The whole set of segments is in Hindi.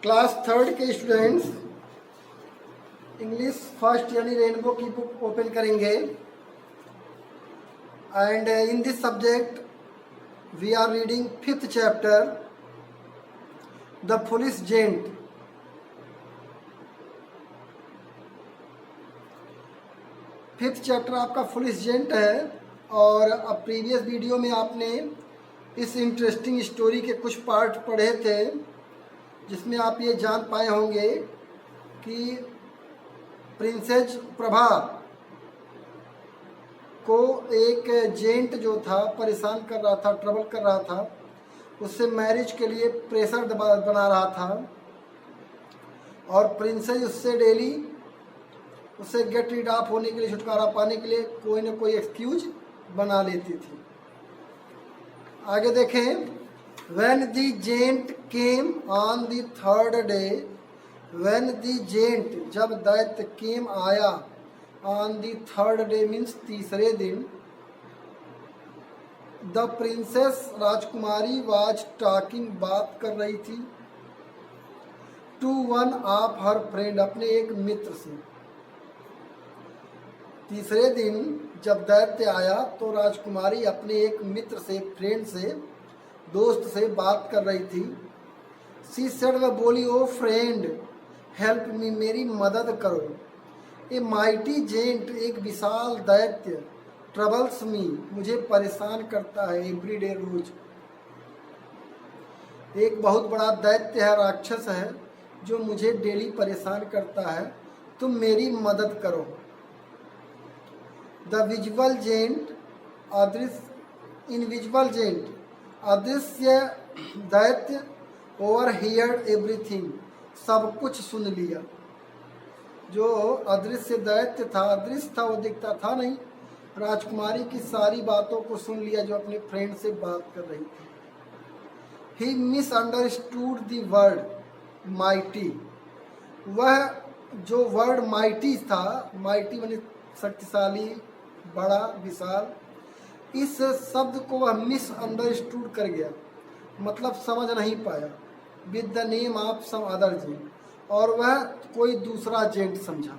क्लास थर्ड के स्टूडेंट्स इंग्लिश फर्स्ट यानी रेनबो की बुक ओपन करेंगे and in this subject we are reading fifth chapter the police giant. Fifth chapter आपका पुलिस जेंट है और अब प्रीवियस वीडियो में आपने इस इंटरेस्टिंग स्टोरी के कुछ पार्ट पढ़े थे जिसमें आप ये जान पाए होंगे कि प्रिंसेस प्रभा को एक जेंट जो था परेशान कर रहा था, ट्रबल कर रहा था, उससे मैरिज के लिए प्रेशर बना रहा था और प्रिंसेस उससे डेली उसे गेट रीड ऑफ होने के लिए, छुटकारा पाने के लिए कोई ना कोई एक्सक्यूज बना लेती थी। आगे देखें। When the gent came on the third day, when the gent जब दैत्य came आया, on the third day means तीसरे दिन, the princess Rajkumari was talking बात कर रही थी to one of her friend अपने एक मित्र से। तीसरे दिन जब दैत्य आया तो राजकुमारी अपने एक मित्र से, फ्रेंड से, दोस्त से बात कर रही थी। सी सेड, वह बोली, ओ फ्रेंड हेल्प मी, मेरी मदद करो। ए माइटी जेंट एक विशाल दैत्य, ट्रबल्स मी मुझे परेशान करता है, एवरीडे रोज। एक बहुत बड़ा दैत्य है, राक्षस है जो मुझे डेली परेशान करता है, तुम मेरी मदद करो। द विजुअल जेंट अदृश्य, इनविजुअल जेंट अदृश्य दैत्य ओवर हियर्ड एवरीथिंग सब कुछ सुन लिया। जो अदृश्य दैत्य था, अदृश्य था, वो दिखता था नहीं, राजकुमारी की सारी बातों को सुन लिया जो अपने फ्रेंड से बात कर रही थी। ही मिसअंडरस्टूड द वर्ड माइटी, वह जो वर्ड माइटी था, माइटी माने शक्तिशाली, बड़ा, विशाल, इस शब्द को वह मिसअंडरस्टूड कर गया, मतलब समझ नहीं पाया। With the name of some other giant, और वह कोई दूसरा जेंट समझा,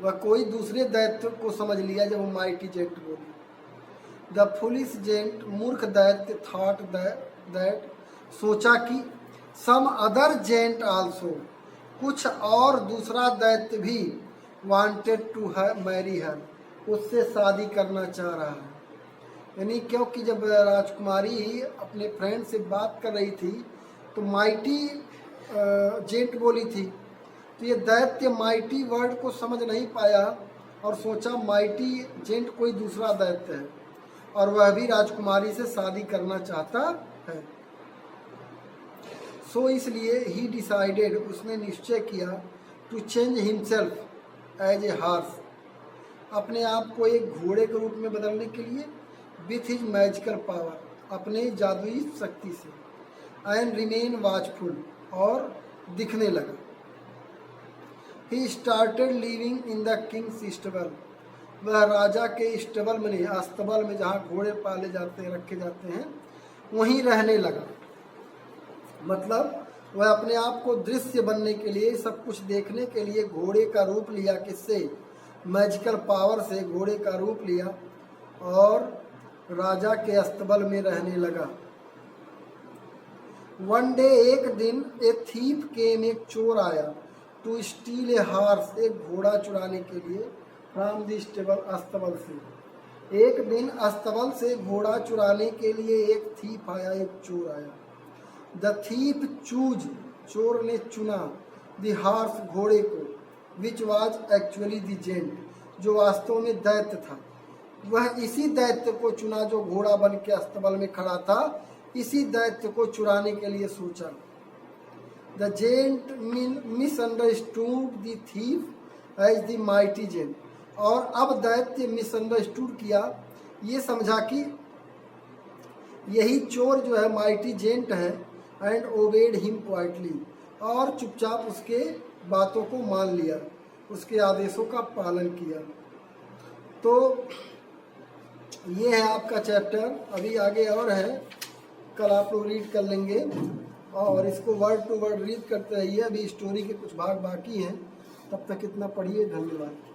वह कोई दूसरे दैत्य को समझ लिया जब वो माइटी जेंट बोली। द फुलिश जेंट मूर्ख दैत्य थॉट दैट सोचा कि सम अदर जेंट आल्सो कुछ और दूसरा दैत्य भी वांटेड टू मैरी हर उससे शादी करना चाह रहा है। यानी क्योंकि जब राजकुमारी अपने फ्रेंड से बात कर रही थी तो माइटी जेंट बोली थी, तो ये दैत्य माइटी वर्ड को समझ नहीं पाया और सोचा माइटी जेंट कोई दूसरा दैत्य है और वह भी राजकुमारी से शादी करना चाहता है। सो इसलिए ही डिसाइडेड, उसने निश्चय किया, to change himself as a horse, अपने आप को एक घोड़े के रूप में बदलने के लिए, विथ हिज मैजिकल पावर अपने जादुई शक्ति से, एंड रिमेन वॉचफुल और दिखने लगा। He started living in the Kings stable, वह राजा के स्टेबल में, अस्तबल में जहाँ घोड़े पाले जाते हैं, रखे जाते हैं, वहीं रहने लगा। मतलब वह अपने आप को दृश्य बनने के लिए, सब कुछ देखने के लिए घोड़े का रूप लिया। किससे? मैजिकल पावर से घोड़े का रूप लिया और राजा के अस्तबल में रहने लगा। वन डे, एक दिन, ए थीफ केम, एक चोर आया, टू स्टील ए हार्स, एक घोड़ा चुराने के लिए, फ्रॉम द स्टेबल, अस्तबल से। एक दिन अस्तबल से घोड़ा चुराने के लिए एक थीफ आया, एक चोर आया। द थीफ चूज, चोर ने चुना, द हार्स, घोड़े को, which was actually the giant, जो वास्तव में दैत्य था। वह इसी दैत्य को चुना जो घोड़ा बन के अस्तबल में खड़ा था, इसी दैत्य को चुराने के लिए सोचा। The giant misunderstood the thief as the mighty giant, और अब दैत्य मिसअंडरस्टूड किया, ये समझा कि यही चोर जो है माइटी जेंट है, एंड ओबेड हिम क्वाइटली, और चुपचाप उसके बातों को मान लिया, उसके आदेशों का पालन किया। तो ये है आपका चैप्टर। अभी आगे और है, कल आप लोग रीड कर लेंगे। और इसको वर्ड टू वर्ड रीड करते रहिए। अभी स्टोरी के कुछ भाग बाकी हैं, तब तक इतना पढ़िए। धन्यवाद।